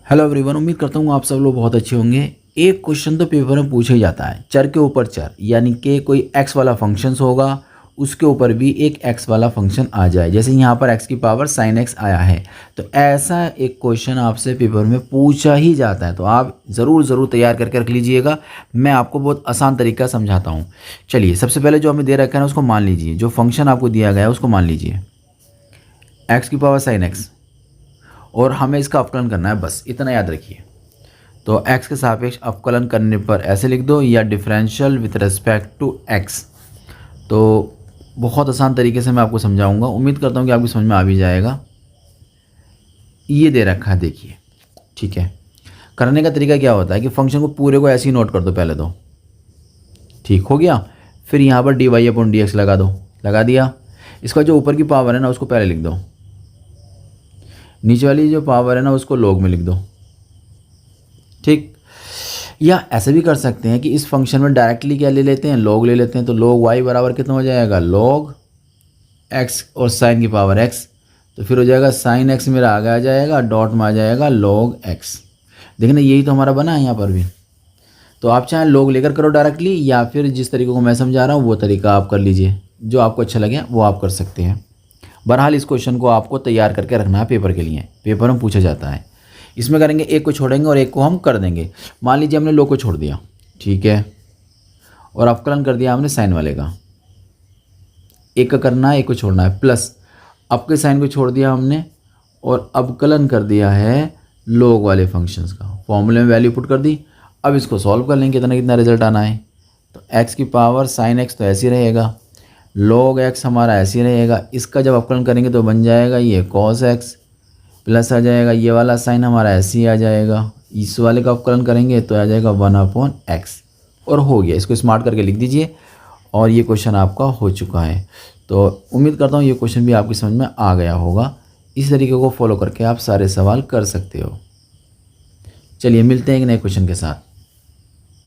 Hello everyone, उम्मीद करता हूँ आप सब लोग बहुत अच्छे होंगे। एक क्वेश्चन तो पेपर में पूछा ही जाता है, चर के ऊपर चर, यानी कि कोई x वाला फंक्शंस होगा उसके ऊपर भी एक x वाला फंक्शन आ जाए। जैसे यहाँ पर x की पावर sin x आया है, तो ऐसा एक क्वेश्चन आपसे पेपर में पूछा ही जाता है। तो आप ज़रूर तैयार करके रख लीजिएगा। मैं आपको बहुत आसान तरीका समझाता हूँ। चलिए, सबसे पहले जो हमें दे रखा है ना उसको मान लीजिए, जो फंक्शन आपको दिया गया है उसको मान लीजिए x की पावर sin x, और हमें इसका अवकलन करना है, बस इतना याद रखिए। तो x के सापेक्ष अवकलन करने पर ऐसे लिख दो, या differential with respect to x। तो बहुत आसान तरीके से मैं आपको समझाऊंगा, उम्मीद करता हूँ कि आपकी समझ में आ भी जाएगा। ये दे रखा है, देखिए, ठीक है। करने का तरीका क्या होता है कि फंक्शन को पूरे को ऐसे ही नोट कर दो पहले तो, ठीक हो गया। फिर यहाँ पर D Y upon D X लगा दो, लगा दिया। इसका जो ऊपर की पावर है ना उसको पहले लिख दो, नीचे वाली जो पावर है ना उसको लॉग में लिख दो, ठीक। या ऐसे भी कर सकते हैं कि इस फंक्शन में डायरेक्टली क्या ले लेते हैं, लॉग ले लेते हैं। तो लॉग वाई बराबर कितना हो जाएगा, लॉग एक्स और साइन की पावर एक्स। तो फिर हो जाएगा साइन एक्स मेरा आगे आ जाएगा, डॉट में आ जाएगा लॉग एक्स। देखना यही तो हमारा बना है यहाँ पर भी। तो आप चाहे लॉग लेकर करो डायरेक्टली, या फिर जिस तरीके को मैं समझा रहा हूँ वो तरीका आप कर लीजिए, जो आपको अच्छा लगे वो आप कर सकते हैं। बहरहाल इस क्वेश्चन को आपको तैयार करके रखना है पेपर के लिए, पेपर में पूछा जाता है। इसमें करेंगे, एक को छोड़ेंगे और एक को हम कर देंगे। मान लीजिए हमने लॉग को छोड़ दिया, ठीक है, और अवकलन कर दिया हमने साइन वाले का। एक का करना है, एक को छोड़ना है, प्लस अब के साइन को छोड़ दिया हमने और अवकलन कर दिया है लॉग वाले फंक्शंस का। फॉर्मूले में वैल्यू पुट कर दी। अब इसको सॉल्व कर लेंगे, कितना कितना रिजल्ट आना है। तो एक्स की पावर साइन एक्स तो ऐसे ही रहेगा, लॉग एक्स हमारा ऐसे ही रहेगा। इसका जब अवकलन करेंगे तो बन जाएगा ये कॉस एक्स, प्लस आ जाएगा ये वाला साइन हमारा ऐसे ही आ जाएगा। इस वाले का अवकलन करेंगे तो आ जाएगा 1/x, और हो गया। इसको स्मार्ट करके लिख दीजिए, और ये क्वेश्चन आपका हो चुका है। तो उम्मीद करता हूँ ये क्वेश्चन भी आपकी समझ में आ गया होगा। इस तरीके को फॉलो करके आप सारे सवाल कर सकते हो। चलिए, मिलते हैं एक नए क्वेश्चन के साथ।